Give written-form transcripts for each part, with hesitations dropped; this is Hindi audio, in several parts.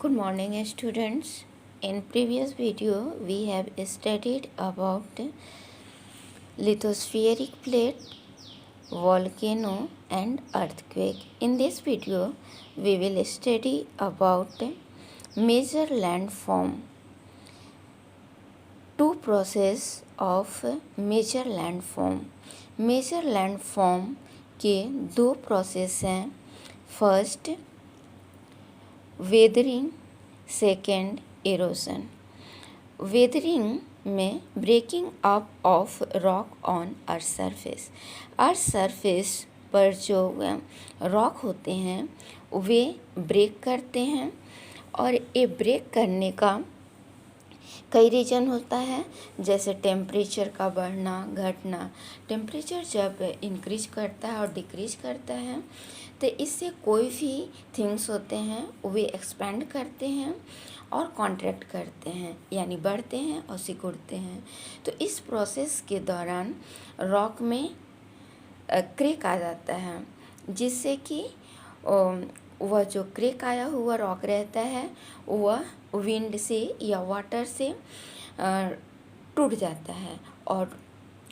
Good morning, students. In previous video, we have studied about lithospheric plate, volcano, and earthquake. In this video, we will study about major landform. Two process of major landform. Major landform के दो प्रोसेस हैं. First weathering, second erosion. Weathering में breaking up of rock on earth surface. Earth surface पर जो रॉक होते हैं वे ब्रेक करते हैं और ये ब्रेक करने का कई रीज़न होता है, जैसे टेम्परेचर का बढ़ना घटना. टेम्परेचर जब इंक्रीज करता है और डिक्रीज करता है तो इससे कोई भी थिंग्स होते हैं वे एक्सपेंड करते हैं और कॉन्ट्रैक्ट करते हैं, यानी बढ़ते हैं और सिकुड़ते हैं. तो इस प्रोसेस के दौरान रॉक में क्रैक आ जाता है, जिससे कि वह जो क्रैक आया हुआ रॉक रहता है वह विंड से या वाटर से टूट जाता है. और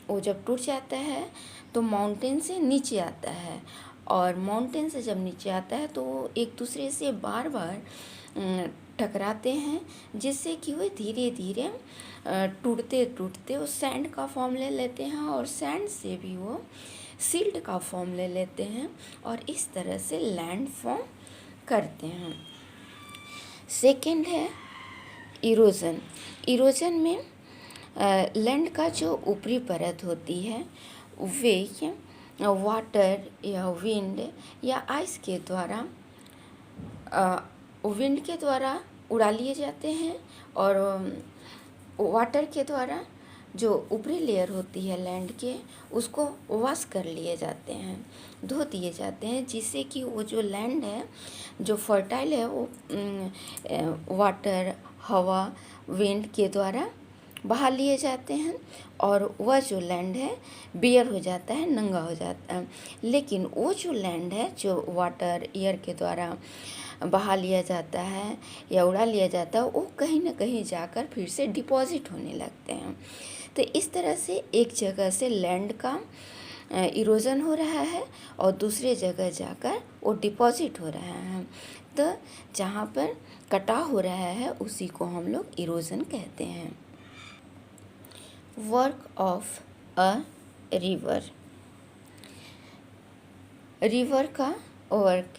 वो जब टूट जाता है तो माउंटेन से नीचे आता है, और माउंटेन से जब नीचे आता है तो वो एक दूसरे से बार बार टकराते हैं, जिससे कि वे धीरे धीरे टूटते टूटते वो सैंड का फॉर्म ले लेते हैं और सैंड से भी वो सिल्ट का फॉर्म ले लेते हैं और इस तरह से लैंड फॉर्म करते हैं. सेकेंड है इरोजन. इरोजन में लैंड का जो ऊपरी परत होती है वे वाटर या विंड या आइस के द्वारा विंड के द्वारा उड़ा लिए जाते हैं और वाटर के द्वारा जो ऊपरी लेयर होती है लैंड के उसको वॉश कर लिए जाते हैं, धो दिए जाते हैं, जिससे कि वो जो लैंड है जो फर्टाइल है वो वाटर, हवा, विंड के द्वारा बहा लिए जाते हैं और वह जो लैंड है बियर हो जाता है, नंगा हो जाता है. लेकिन वो जो लैंड है जो वाटर एयर के द्वारा बहा लिया जाता है या उड़ा लिया जाता है वो कहीं ना कहीं जाकर फिर से डिपॉजिट होने लगते हैं. तो इस तरह से एक जगह से लैंड का इरोजन हो रहा है और दूसरे जगह जाकर वो डिपॉजिट हो रहा है. तो जहाँ पर कटाव हो रहा है उसी को हम लोग इरोजन कहते हैं. Work of a river. River का वर्क.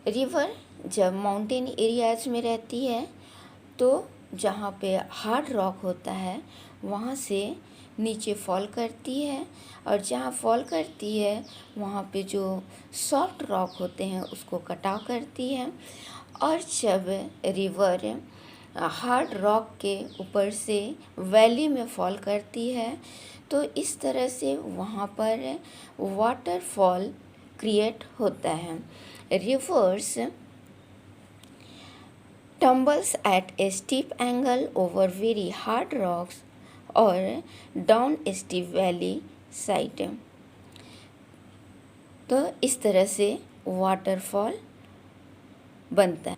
रिवर जब माउंटेन एरियाज में रहती है तो जहाँ पे हार्ड रॉक होता है वहाँ से नीचे फॉल करती है, और जहाँ फॉल करती है वहाँ पे जो सॉफ्ट रॉक होते हैं उसको कटाव करती है. और जब रिवर हार्ड रॉक के ऊपर से वैली में फॉल करती है तो इस तरह से वहाँ पर वाटरफॉल क्रिएट होता है. Reverse tumbles at a steep angle over very hard rocks or down a steep valley side. तो इस तरह से वाटरफॉल बनता है.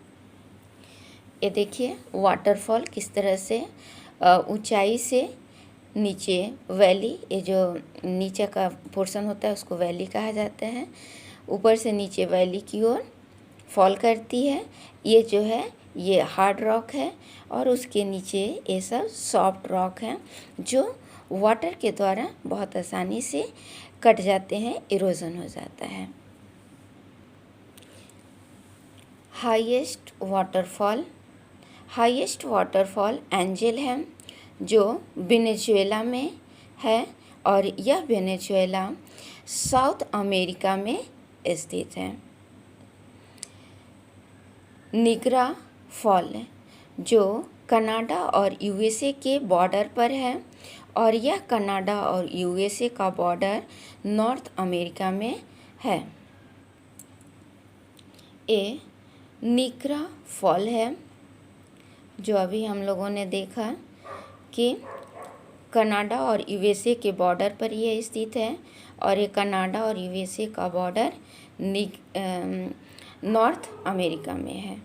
ये देखिए वाटरफॉल किस तरह से ऊंचाई से नीचे वैली, ये जो नीचे का पोर्शन होता है उसको वैली कहा जाता है, ऊपर से नीचे वैली की ओर फॉल करती है. ये जो है ये हार्ड रॉक है और उसके नीचे ये सब सॉफ्ट रॉक है जो वाटर के द्वारा बहुत आसानी से कट जाते हैं, इरोजन हो जाता है. Highest waterfall. Highest waterfall angel है जो वेनेजुएला में है और यह वेनेजुएला साउथ अमेरिका में स्थित है. निगरा फॉल जो कनाडा और यूएसए के बॉर्डर पर है और यह कनाडा और यूएसए का बॉर्डर नॉर्थ अमेरिका में है. ये निगरा फॉल है जो अभी हम लोगों ने देखा कि कनाडा और यूएसए के बॉर्डर पर यह स्थित है और ये कनाडा और यूएसए का बॉर्डर नॉर्थ अमेरिका में है.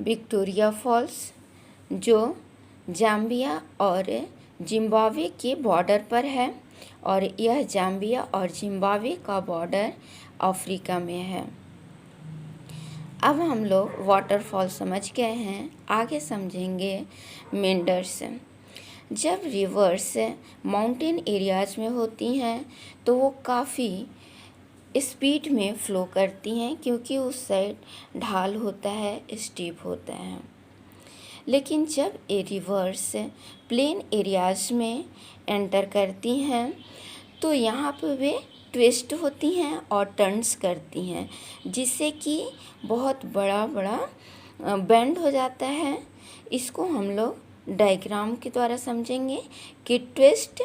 विक्टोरिया फॉल्स, जो जाम्बिया और जिम्बाब्वे के बॉर्डर पर है, और यह जाम्बिया और जिम्बाब्वे का बॉर्डर अफ्रीका में है। अब हम लोग वाटरफॉल समझ गए हैं, आगे समझेंगे मेंडर्स। जब रिवर्स माउंटेन एरियाज में होती हैं तो वो काफ़ी स्पीड में फ़्लो करती हैं, क्योंकि उस साइड ढाल होता है, स्टीप होता है। लेकिन जब ये रिवर्स प्लेन एरियाज में एंटर करती हैं तो यहाँ पर वे ट्विस्ट होती हैं और टर्न्स करती हैं, जिससे कि बहुत बड़ा बड़ा बेंड हो जाता है। इसको हम लोग डायग्राम के द्वारा समझेंगे कि ट्विस्ट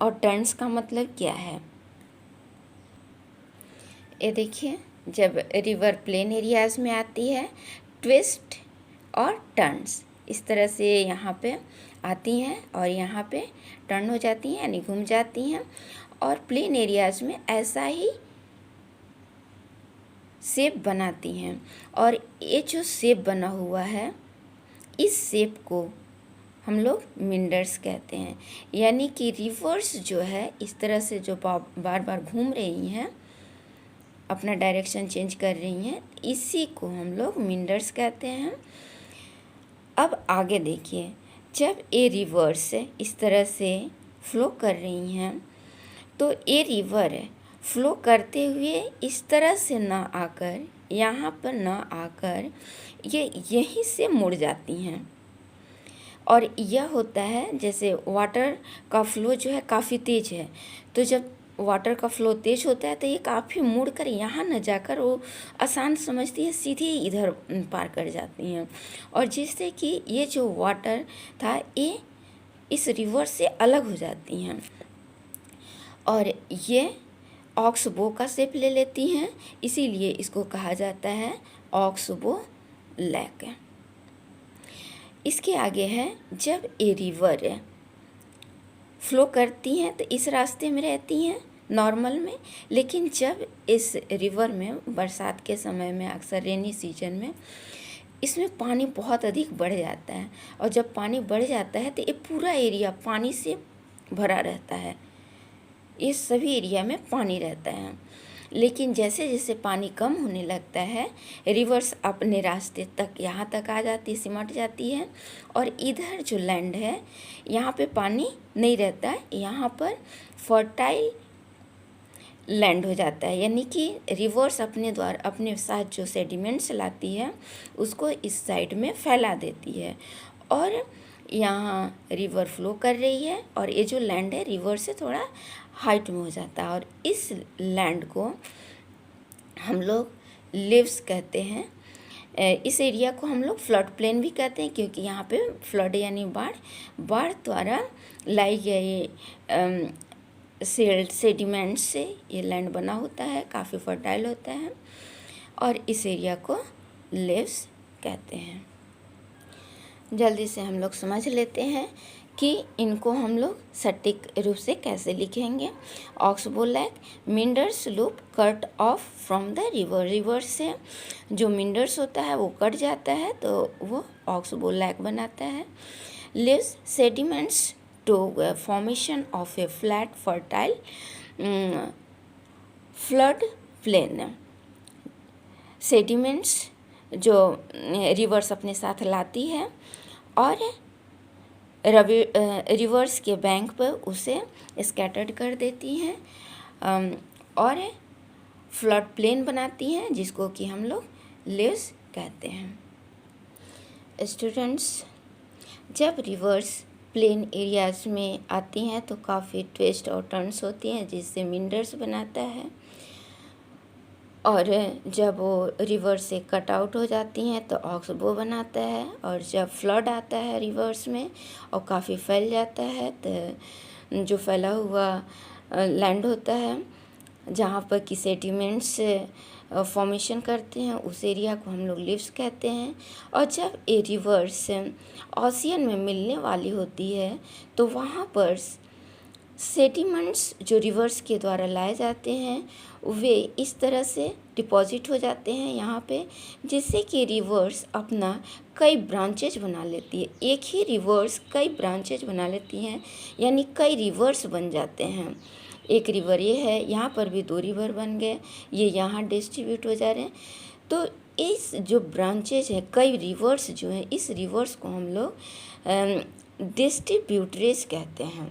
और टर्न्स का मतलब क्या है। ये देखिए, जब रिवर प्लेन एरियाज में आती है, ट्विस्ट और टर्न्स इस तरह से यहाँ पे आती हैं और यहाँ पे टर्न हो जाती हैं, यानी घूम जाती हैं। और प्लेन एरियाज में ऐसा ही शेप बनाती हैं, और ये जो शेप बना हुआ है, इस शेप को हम लोग मिंडर्स कहते हैं। यानी कि रिवर्स जो है इस तरह से जो बार बार घूम रही हैं, अपना डायरेक्शन चेंज कर रही हैं, इसी को हम लोग मिंडर्स कहते हैं। अब आगे देखिए, जब ये रिवर्स इस तरह से फ्लो कर रही हैं तो ये रिवर फ्लो करते हुए इस तरह से ना आकर, यहाँ पर ना आकर, ये यहीं से मुड़ जाती हैं। और यह होता है, जैसे वाटर का फ्लो जो है काफ़ी तेज़ है, तो जब वाटर का फ्लो तेज होता है तो ये काफ़ी मुड़ कर यहाँ न जाकर वो आसान समझती है, सीधे इधर पार कर जाती हैं। और जिससे कि ये जो वाटर था ये इस रिवर से अलग हो जाती हैं और ये ऑक्सबो का शेप ले लेती हैं, इसीलिए इसको कहा जाता है ऑक्सबो लेक। इसके आगे है, जब ये रिवर फ्लो करती हैं तो इस रास्ते में रहती हैं नॉर्मल में, लेकिन जब इस रिवर में बरसात के समय में, अक्सर रेनी सीजन में, इसमें पानी बहुत अधिक बढ़ जाता है। और जब पानी बढ़ जाता है तो ये पूरा एरिया पानी से भरा रहता है, ये सभी एरिया में पानी रहता है। लेकिन जैसे जैसे पानी कम होने लगता है, रिवर्स अपने रास्ते तक यहाँ तक आ जाती है, सिमट जाती है, और इधर जो लैंड है यहाँ पे पानी नहीं रहता है, यहाँ पर फर्टाइल लैंड हो जाता है। यानी कि रिवर्स अपने साथ जो सेडिमेंट्स लाती है उसको इस साइड में फैला देती है, और यहाँ रिवर फ्लो कर रही है और ये जो लैंड है रिवर से थोड़ा हाइट में हो जाता है, और इस लैंड को हम लोग लिव्स कहते हैं। इस एरिया को हम लोग फ्लड प्लेन भी कहते हैं, क्योंकि यहाँ पे फ्लड यानी बाढ़ द्वारा लाई गई सेडिमेंट से ये लैंड बना होता है, काफ़ी फर्टाइल होता है, और इस एरिया को लिव्स कहते हैं। जल्दी से हम लोग समझ लेते हैं कि इनको हम लोग सटीक रूप से कैसे लिखेंगे। Oxbow lake, meanders loop cut off from the river, river से जो मिंडर्स होता है वो कट जाता है तो वो ऑक्सबो लेक बनाता है। Leaves sediments to formation of a flat fertile flood plain, sediments जो रिवर्स अपने साथ लाती है और रिवर्स के बैंक पर उसे स्कैटर्ड कर देती हैं और फ्लड प्लेन बनाती हैं, जिसको कि हम लोग लिव्स कहते हैं। स्टूडेंट्स, जब रिवर्स प्लेन एरियाज में आती हैं तो काफ़ी ट्विस्ट और टर्न्स होती हैं, जिससे मिंडर्स बनाता है, और जब वो रिवर से कट आउट हो जाती हैं तो ऑक्सबो बनाता है, और जब फ्लड आता है रिवर्स में और काफ़ी फैल जाता है तो जो फैला हुआ लैंड होता है जहाँ पर कि सेडिमेंट्स फॉर्मेशन करते हैं, उस एरिया को हम लोग लिव्स कहते हैं। और जब ये रिवर्स ओशियन में मिलने वाली होती है तो वहाँ पर सेडिमेंट्स जो रिवर्स के द्वारा लाए जाते हैं वे इस तरह से डिपॉजिट हो जाते हैं यहाँ पे, जिससे कि रिवर्स अपना कई ब्रांचेज बना लेती है। एक ही रिवर्स कई ब्रांचेज बना लेती हैं, यानी कई रिवर्स बन जाते हैं। एक रिवर ये है, यहाँ पर भी 2 रिवर बन गए, ये यहाँ डिस्ट्रीब्यूट हो जा रहे हैं। तो इस जो ब्रांचेज है, कई रिवर्स जो हैं, इस रिवर्स को हम लोग डिस्ट्रीब्यूटरीज कहते हैं।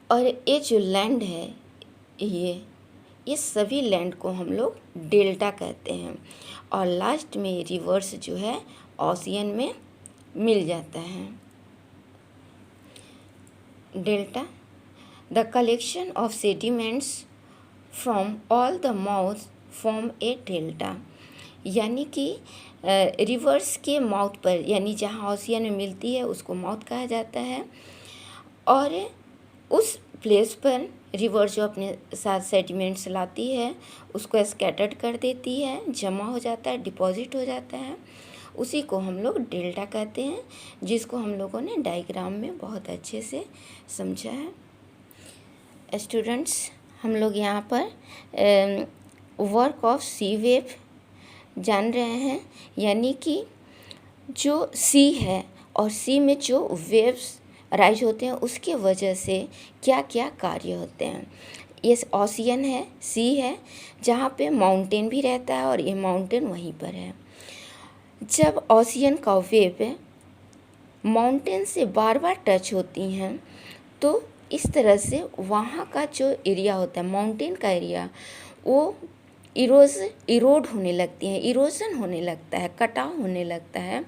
और ये जो लैंड है, ये सभी लैंड को हम लोग डेल्टा कहते हैं। और लास्ट में रिवर्स जो है ओशियन में मिल जाता है। Delta, the collection of sediments from all the mouth form A delta, यानी कि रिवर्स के माउथ पर, यानी जहाँ ओशियन में मिलती है उसको माउथ कहा जाता है। और उस प्लेस पर रिवर जो अपने साथ सेडिमेंट्स लाती है उसको स्कैटर्ड कर देती है, जमा हो जाता है, डिपॉजिट हो जाता है, उसी को हम लोग डेल्टा कहते हैं, जिसको हम लोगों ने डायग्राम में बहुत अच्छे से समझा है। स्टूडेंट्स, हम लोग यहाँ पर वर्क ऑफ सी वेव जान रहे हैं, यानी कि जो सी है और सी में जो वेव्स राइज होते हैं उसके वजह से क्या क्या कार्य होते हैं। ये ओशियन है, सी है, जहाँ पे माउंटेन भी रहता है और ये माउंटेन वहीं पर है। जब ओशियन का वेव माउंटेन से बार बार टच होती हैं तो इस तरह से वहाँ का जो एरिया होता है, माउंटेन का एरिया, वो इरोड होने लगती है, इरोजन होने लगता है, कटाव होने लगता है,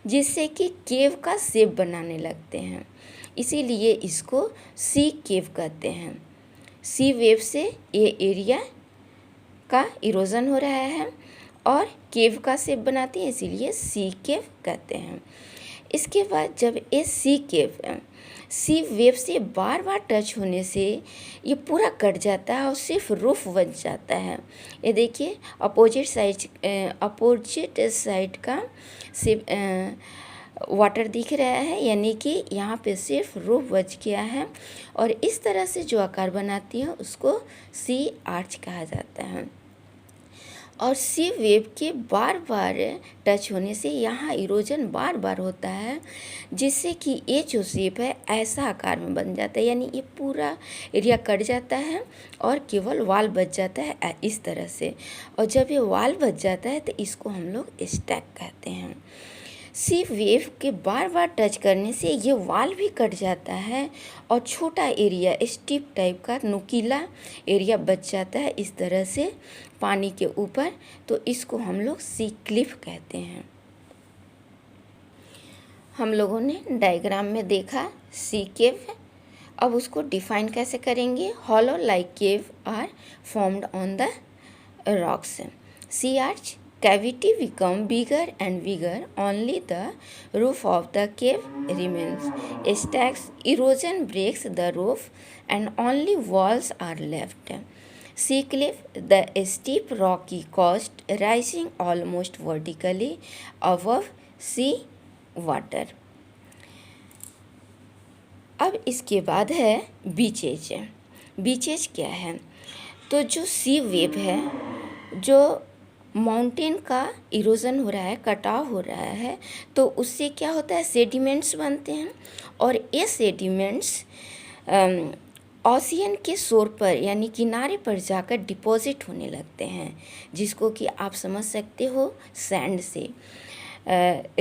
जिससे कि केव का शेप बनाने लगते हैं। इसीलिए इसको सी केव कहते हैं। सी वेव से ये एरिया का इरोजन हो रहा है और केव का शेप बनाती है, इसीलिए सी केव कहते हैं। इसके बाद जब ये सी वेव से बार बार टच होने से ये पूरा कट जाता है और सिर्फ रूफ बन जाता है। ये देखिए अपोजिट साइड का सिर्फ वाटर दिख रहा है, यानी कि यहाँ पे सिर्फ रूफ बच गया है। और इस तरह से जो आकार बनाती है उसको सी आर्च कहा जाता है। और सी वेव के बार बार टच होने से यहाँ इरोजन बार बार होता है, जिससे कि ये जो शेप है ऐसा आकार में बन जाता है, यानी ये पूरा एरिया कट जाता है और केवल वाल बच जाता है इस तरह से। और जब ये वाल बच जाता है तो इसको हम लोग स्टैक कहते हैं। सी वेव के बार बार टच करने से ये वाल भी कट जाता है और छोटा एरिया, स्टिप टाइप का नुकीला एरिया बच जाता है इस तरह से पानी के ऊपर, तो इसको हम लोग सी क्लिफ कहते हैं। हम लोगों ने डायग्राम में देखा सी केव। अब उसको डिफाइन कैसे करेंगे। Hollow like cave are formed on the rocks. Sea arch cavity become bigger and bigger, only the roof of the cave remains. Stacks erosion breaks the roof and only walls are left. Sea cliff, the steep rocky coast rising almost vertically above sea water. अब इसके बाद है बीचेज। बीचेज क्या है, तो जो सी वेव है, जो माउंटेन का इरोजन हो रहा है, कटाव हो रहा है, तो उससे क्या होता है, सेडिमेंट्स बनते हैं। और ये सेडिमेंट्स ओशियन के शोर पर यानी किनारे पर जाकर डिपॉजिट होने लगते हैं, जिसको कि आप समझ सकते हो सैंड से।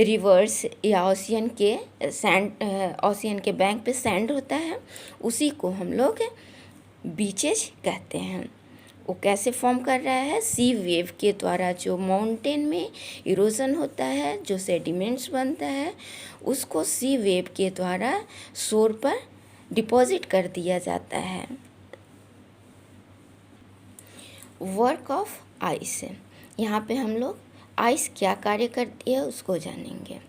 रिवर्स या ओशियन के बैंक पे सैंड होता है, उसी को हम लोग बीचेज कहते हैं। वो कैसे फॉर्म कर रहा है, सी वेव के द्वारा जो माउंटेन में इरोजन होता है, जो सेडिमेंट्स बनता है, उसको सी वेव के द्वारा शोर पर डिपॉजिट कर दिया जाता है। वर्क ऑफ आइस, यहाँ पे हम लोग आइस क्या कार्य करती है उसको जानेंगे।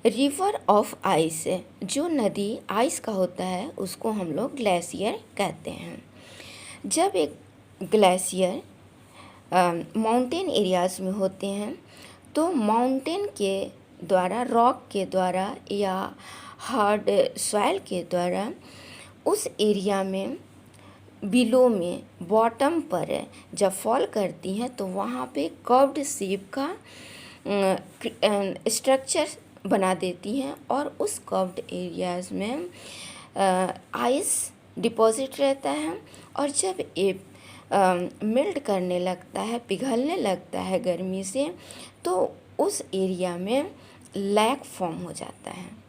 रिवर ऑफ आइस, जो नदी आइस का होता है उसको हम लोग ग्लेशियर कहते हैं। जब एक ग्लेशियर माउंटेन एरियाज़ में होते हैं तो माउंटेन के द्वारा, रॉक के द्वारा या हार्ड सॉइल के द्वारा उस एरिया में बिलो में बॉटम पर जब फॉल करती हैं तो वहाँ पे कर्व्ड शेप का स्ट्रक्चर बना देती हैं और उस कर्व्ड एरियाज़ में आइस डिपॉजिट रहता है। और जब ये मेल्ट करने लगता है, पिघलने लगता है गर्मी से, तो उस एरिया में लैक फॉर्म हो जाता है।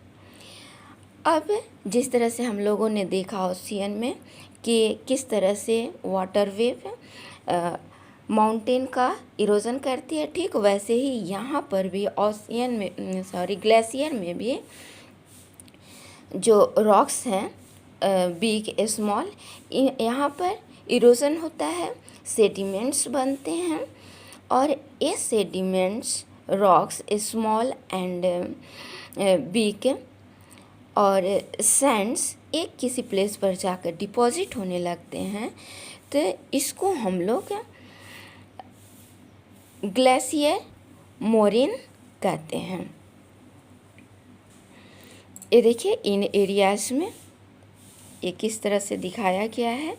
अब जिस तरह से हम लोगों ने देखा ओशियन में कि किस तरह से वाटर वेव माउंटेन का इरोजन करती है, ठीक वैसे ही यहाँ पर भी ओशियन में ग्लेशियर में भी जो रॉक्स हैं बिग स्मॉल, यहाँ पर इरोजन होता है, सेडिमेंट्स बनते हैं और ये sediments rocks small and big और सैंड्स एक किसी प्लेस पर जाकर डिपॉजिट होने लगते हैं, तो इसको हम लोग ग्लेशियर मोरेन कहते हैं। ये देखिए इन एरियाज में ये किस तरह से दिखाया गया है।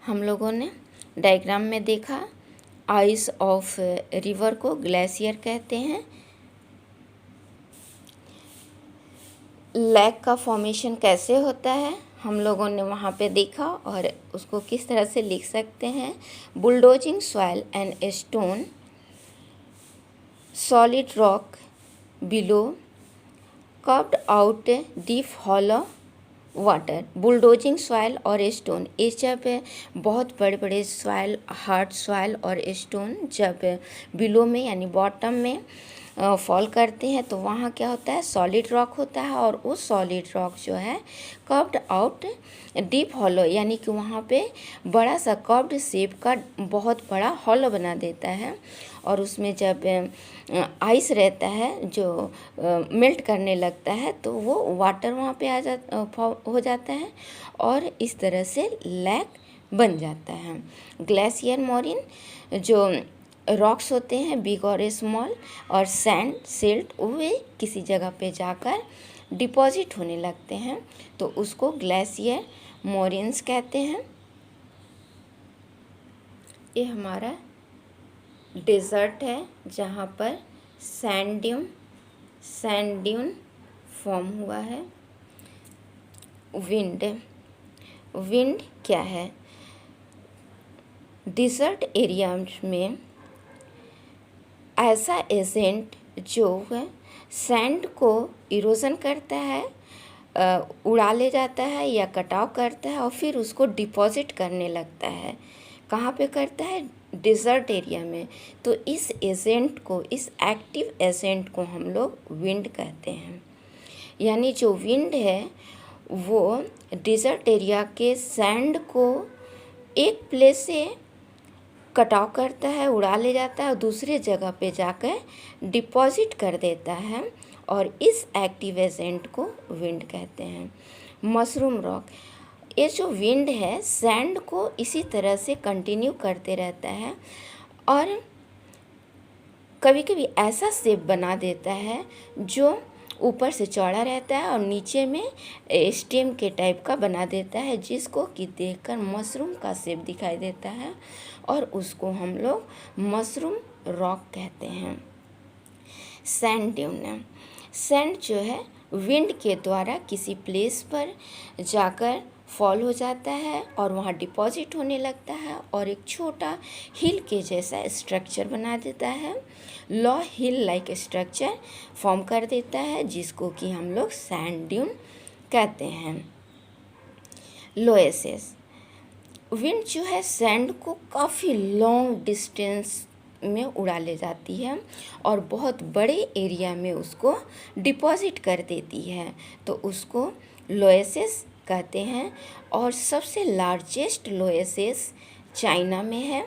हम लोगों ने डायग्राम में देखा आइस ऑफ रिवर को ग्लेशियर कहते हैं। लैक का फॉर्मेशन कैसे होता है हम लोगों ने वहाँ पे देखा और उसको किस तरह से लिख सकते हैं। Bulldozing soil and stone, solid rock below, curved out deep hollow water. Bulldozing soil और स्टोन, ये जब बहुत बड़े बड़े सॉइल, हार्ड सॉइल और स्टोन जब बिलो में यानी बॉटम में फॉल करते हैं तो वहाँ क्या होता है, सॉलिड रॉक होता है और उस सॉलिड रॉक जो है कर्व्ड आउट डीप हॉलो, यानी कि वहाँ पे बड़ा सा कर्व्ड शेप का बहुत बड़ा हॉलो बना देता है। और उसमें जब आइस रहता है जो मेल्ट करने लगता है तो वो वाटर वहाँ पे हो जाता है और इस तरह से लैक बन जाता है। ग्लेशियर मोरेन जो रॉक्स होते हैं बिग और स्मॉल और सैंड सिल्ट, वे किसी जगह पे जाकर डिपॉजिट होने लगते हैं तो उसको ग्लेशियर मोरेन्स कहते हैं। ये हमारा डेजर्ट है जहाँ पर सैंड ड्यून फॉर्म हुआ है। विंड क्या है, डिजर्ट एरिया में ऐसा एजेंट जो सैंड को इरोजन करता है, उड़ा ले जाता है या कटाव करता है और फिर उसको डिपॉजिट करने लगता है। कहाँ पे करता है, डिजर्ट एरिया में। तो इस एजेंट को, इस एक्टिव एजेंट को हम लोग विंड कहते हैं। यानी जो विंड है वो डिजर्ट एरिया के सैंड को एक प्लेस से कटाव करता है, उड़ा ले जाता है और दूसरे जगह पे जाकर डिपॉजिट कर देता है और इस एक्टिव एजेंट को विंड कहते हैं। मशरूम रॉक, ये जो विंड है सैंड को इसी तरह से कंटिन्यू करते रहता है और कभी कभी ऐसा शेप बना देता है जो ऊपर से चौड़ा रहता है और नीचे में स्टेम के टाइप का बना देता है, जिसको कि देखकर मशरूम का शेप दिखाई देता है और उसको हम लोग मशरूम रॉक कहते हैं। सैंड ड्यून, सैंड जो है विंड के द्वारा किसी प्लेस पर जाकर फॉल हो जाता है और वहाँ डिपॉजिट होने लगता है और एक छोटा हिल के जैसा स्ट्रक्चर बना देता है, लॉ हिल लाइक स्ट्रक्चर फॉर्म कर देता है, जिसको कि हम लोग सैंड ड्यून कहते हैं। लोएसेस, विंड जो है सैंड को काफ़ी लॉन्ग डिस्टेंस में उड़ा ले जाती है और बहुत बड़े एरिया में उसको डिपॉजिट कर देती है, तो उसको लोएसेस कहते हैं। और सबसे लार्जेस्ट लोएसेस चाइना में है।